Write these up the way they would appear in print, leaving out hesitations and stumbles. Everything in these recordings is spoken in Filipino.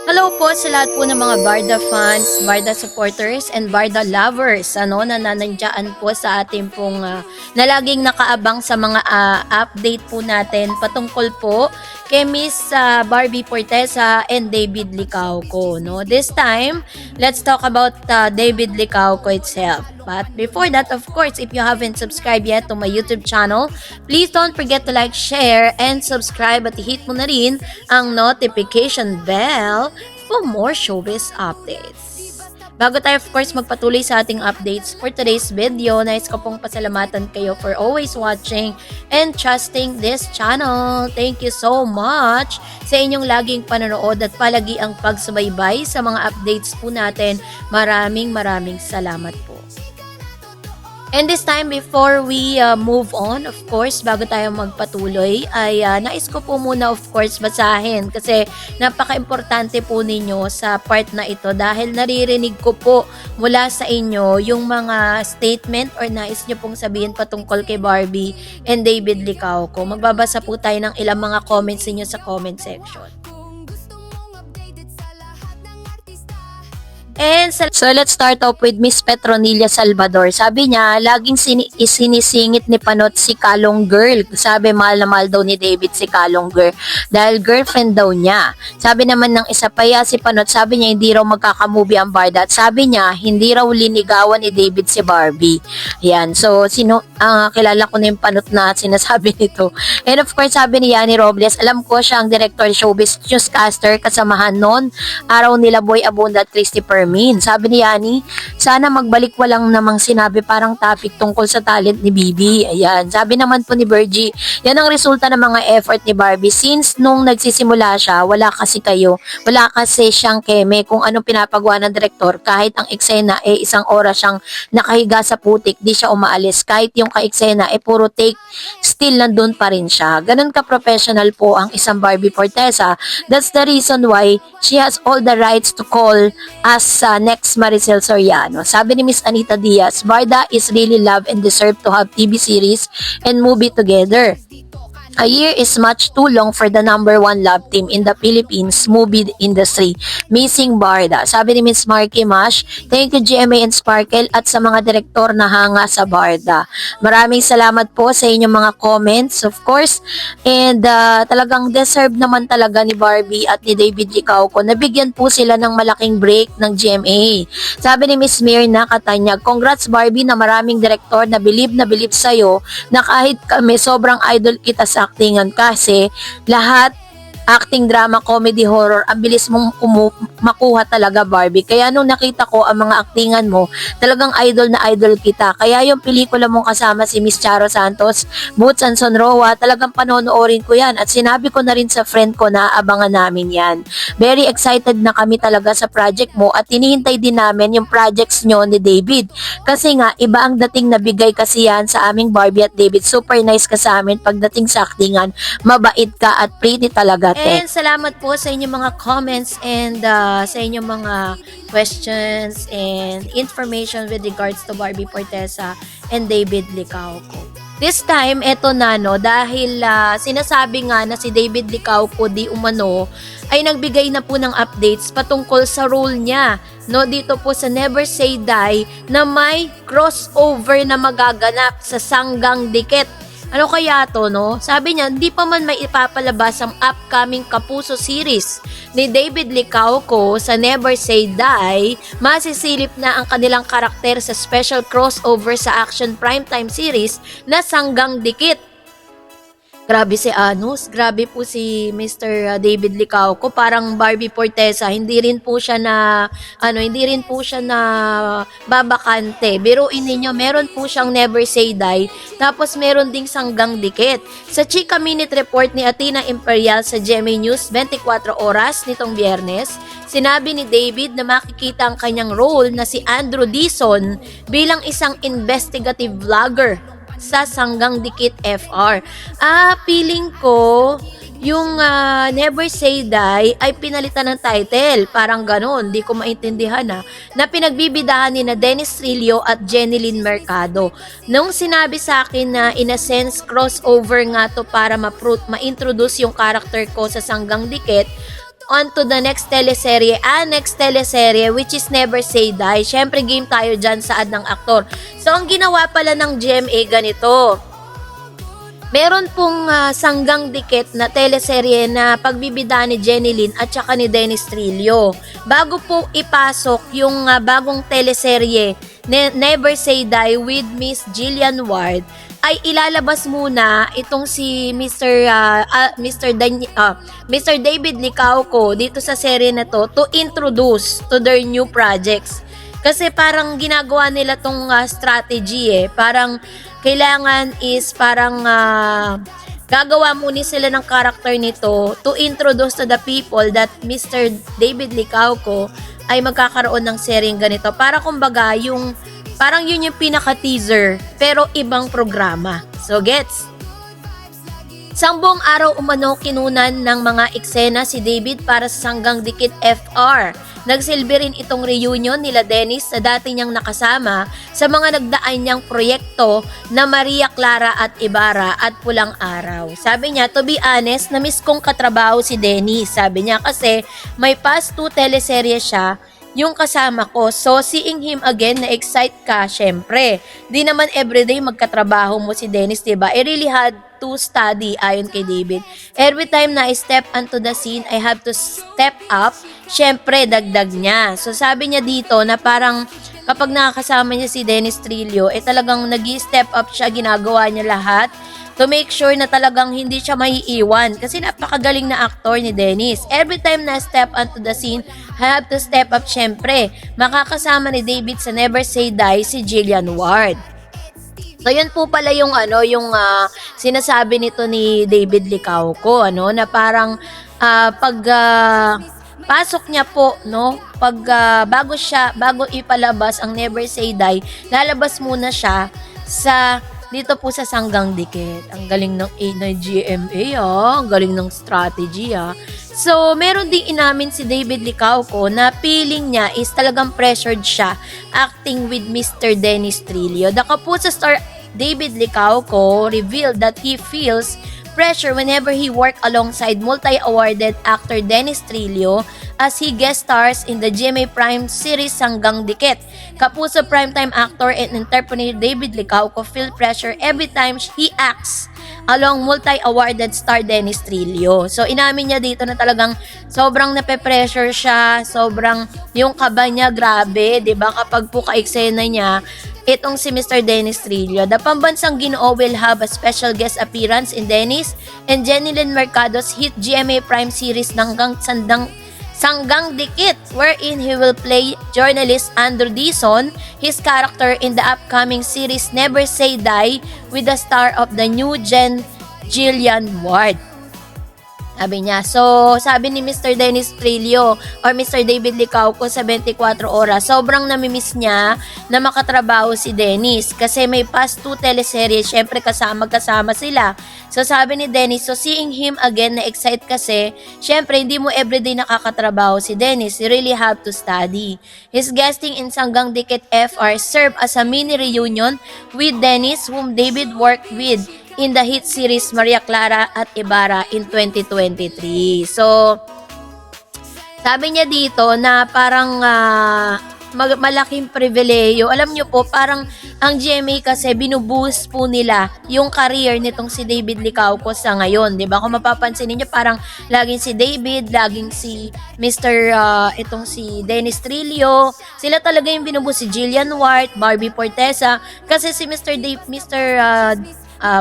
Hello po sa lahat po ng mga Barda fans, Barda supporters, and Barda lovers na nanandiyan po sa ating pong na laging nakaabang sa mga update po natin patungkol po kay Miss Barbie Fortesa and David Licauco. No? This time, let's talk about David Licauco itself. But before that, of course, if you haven't subscribed yet to my YouTube channel, please don't forget to like, share, and subscribe at hit mo na rin ang notification bell for more showbiz updates. Bago tayo of course magpatuloy sa ating updates for today's video, nais ko pong pasalamatan kayo for always watching and trusting this channel. Thank you so much sa inyong laging panonood at palagi ang pagsubaybay sa mga updates po natin. Maraming salamat po. And this time, before we move on, of course, bago tayo magpatuloy, ay nais ko po muna, of course, basahin kasi napaka-importante po ninyo sa part na ito dahil naririnig ko po mula sa inyo yung mga statement or nais nyo pong sabihin patungkol kay Barbie and David Licauco. Magbabasa po tayo ng ilang mga comments ninyo sa comment section. And so let's start off with Miss Petronilla Salvador. Sabi niya, laging sinisingit ni Panot si Kalong Girl. Sabi, mahal na mahal daw ni David si Kalong Girl dahil girlfriend daw niya. Sabi naman ng isa pa si Panot, sabi niya hindi raw magkakamovie ang Barda at sabi niya hindi raw linigawan ni David si Barbie. Yan. So kilala ko na yung Panot na sinasabi nito. And of course, sabi ni Yani Robles, alam ko siya ang director showbiz newscaster kasamahan noon araw nila Boy Abunda at Christopher Min. Sabi ni Yani, sana magbalik walang namang sinabi parang topic tungkol sa talent ni Bibi. Ayan. Sabi naman po ni Bergie, yan ang resulta ng mga effort ni Barbie. Since nung nagsisimula siya, wala kasi siyang keme kung anong pinapagawa ng direktor. Kahit ang eksena isang oras siyang nakahiga sa putik, di siya umaalis. Kahit yung ka-eksena puro take, still nandun pa rin siya. Ganun ka-professional po ang isang Barbie Fortesa. That's the reason why she has all the rights to call us next Maricel Soriano. Sabi ni Miss Anita Diaz, Barda is really loved and deserve to have TV series and movie together. A year is much too long for the number one love team in the Philippines movie industry. Missing Barda. Sabi ni Miss Marky Mash, thank you GMA and Sparkle at sa mga direktor na hanga sa Barda. Maraming salamat po sa inyong mga comments, of course. And talagang deserve naman talaga ni Barbie at ni David Licauco. Nabigyan po sila ng malaking break ng GMA. Sabi ni Miss Mirna Katanyag, congrats Barbie na maraming direktor na believe sa'yo na kahit kami sobrang idol kita sa actingan kasi lahat acting, drama, comedy, horror, ang bilis mong makuha talaga Barbie. Kaya nung nakita ko ang mga actingan mo, talagang idol na idol kita. Kaya yung pelikula mong kasama si Miss Charo Santos, Boots and Sonroa, talagang panonoorin ko yan. At sinabi ko na rin sa friend ko na abangan namin yan. Very excited na kami talaga sa project mo at hinihintay din namin yung projects nyo ni David. Kasi nga, iba ang dating nabigay kasi yan sa aming Barbie at David. Super nice ka sa amin pagdating sa actingan. Mabait ka at pretty talaga. And salamat po sa inyong mga comments and sa inyong mga questions and information with regards to Barbie Fortesa and David Licauco. This time, eto na dahil sinasabi nga na si David Licauco di umano ay nagbigay na po ng updates patungkol sa role niya dito po sa Never Say Die na may crossover na magaganap sa Sanggang Dikit. Ano kaya to, Sabi niya, hindi pa man may ipapalabas ang upcoming Kapuso series ni David Licauco sa Never Say Die, masisilip na ang kanilang karakter sa special crossover sa action primetime series na Sanggang Dikit. Grabe si Anus, grabe po si Mr. David Licauco, parang Barbie Fortesa, hindi rin po siya na babakante. Biruin ninyo, meron po siyang Never Say Die, tapos meron ding Sanggang Dikit. Sa Chika Minute Report ni Athena Imperial sa GMA News 24 Oras nitong Biyernes, sinabi ni David na makikita ang kanyang role na si Andrew Dizon bilang isang investigative vlogger sa Sanggang Dikit FR. Feeling ko yung Never Say Die ay pinalitan ng title. Parang ganon. Di ko maintindihan na pinagbibidahan ni na Dennis Trillo at Jenilyn Mercado. Nung sinabi sa akin na in a sense crossover nga to para ma-introduce yung character ko sa Sanggang Dikit, on to the next teleserye. Next teleserye which is Never Say Die. Syempre game tayo dyan sa ad ng aktor. So ang ginawa pala ng GMA ganito. Meron pong Sanggang Dikit na teleserye na pagbibida ni Jenny Lin at saka ni Dennis Trillo. Bago po ipasok yung bagong teleserye Never Say Die with Miss Jillian Ward, ay ilalabas muna itong si Mr. David Licauco dito sa serye na to introduce to their new projects. Kasi parang ginagawa nila tong strategy parang kailangan is parang gagawa muna sila ng character nito to introduce to the people that Mr. David Licauco ay magkakaroon ng seryeng ganito. Para kumbaga parang yun yung pinaka-teaser pero ibang programa. So gets? Sang buong araw umano kinunan ng mga eksena si David para sa Sanggang Dikit FR. Nagsilbi rin itong reunion nila Dennis sa dati niyang nakasama sa mga nagdaan niyang proyekto na Maria Clara at Ibarra at Pulang Araw. Sabi niya, to be honest, na-miss kong katrabaho si Dennis. Sabi niya kasi may past 2 teleserye siya yung kasama ko. So, seeing him again, na-excite ka, syempre. Di naman everyday magkatrabaho mo si Dennis, diba? I really had to study, ayon kay David. Every time na I step onto the scene, I have to step up. Syempre, dagdag niya. So, sabi niya dito na parang kapag nakakasama niya si Dennis Trillo, talagang nag-step up siya, ginagawa niya lahat to make sure na talagang hindi siya maiiwan. Kasi napakagaling na aktor ni Dennis. Every time na step onto the scene, I have to step up syempre. Makakasama ni David sa Never Say Die si Jillian Ward. So, yan po pala yung sinasabi nito ni David Licauco, na parang pasok niya po, bago ipalabas ang Never Say Die, lalabas muna siya dito po sa Sanggang Dikit. Ang galing ng GMA, ang galing ng strategy, So, meron ding inamin si David Licauco na feeling niya is talagang pressured siya acting with Mr. Dennis Trillo. The Kapuso star David Licauco revealed that he feels pressure whenever he worked alongside multi-awarded actor Dennis Trillo as he guest stars in the GMA Prime series Sanggang Dikit. Kapuso primetime actor and entrepreneur David Licauco feel pressure every time he acts along multi-awarded star Dennis Trillo. So, inamin niya dito na talagang sobrang nape-pressure siya, sobrang yung kaba niya, grabe, 'di ba? Kapag po ka-eksena niya, itong si Mr. Dennis Trillo. The pambansang Ginoo will have a special guest appearance in Dennis and Jenny Lynn Mercado's hit GMA Prime series Sanggang Dikit, wherein he will play journalist Andrew Dizon, his character in the upcoming series Never Say Die with the star of the new gen Jillian Ward. Sabi niya. So, sabi ni Mr. Dennis Trillo or Mr. David Licauco sa 24 oras, sobrang namimiss niya na makatrabaho si Dennis kasi may past 2 teleserye, syempre kasama sila. So, sabi ni Dennis, so seeing him again, na-excite kasi, syempre hindi mo everyday nakakatrabaho si Dennis, you really have to study. His guesting in Sanggang Dikit FR served as a mini reunion with Dennis, whom David worked with in the hit series Maria Clara at Ibarra in 2023. So, sabi niya dito na parang malaking pribileyo. Alam niyo po, parang ang GMA kasi binuboost po nila yung career nitong si David Licauco sa ngayon. 'Di ba? Kung mapapansin niyo, parang laging si David, laging si itong si Dennis Trillo. Sila talaga yung binuboost, si Jillian Ward, Barbie Fortesa. Kasi si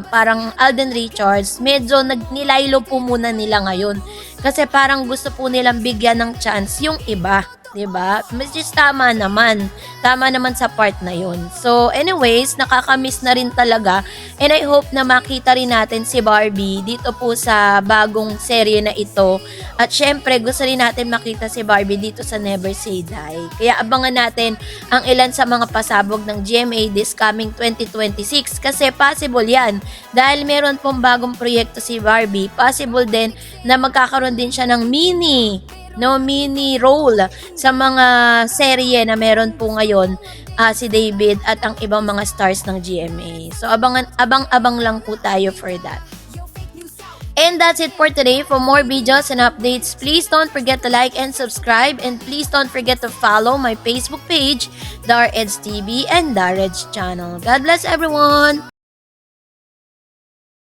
parang Alden Richards, medyo nilaylo po muna nila ngayon. Kasi parang gusto po nilang bigyan ng chance yung iba. 'Di ba? Which is tama naman. Tama naman sa part na 'yon. So, anyways, nakakamiss na rin talaga. And I hope na makita rin natin si Barbie dito po sa bagong serye na ito. At syempre, gusto rin natin makita si Barbie dito sa Never Say Die. Kaya abangan natin ang ilan sa mga pasabog ng GMA this coming 2026. Kasi possible yan. Dahil meron pong bagong proyekto si Barbie, possible din na magkakaroon din siya ng mini role sa mga serye na meron po ngayon si David at ang ibang mga stars ng GMA. So abang-abang lang po tayo for that. And that's it for today. For more videos and updates, please don't forget to like and subscribe. And please don't forget to follow my Facebook page, Dar Eds TV and Dar Eds channel. God bless everyone!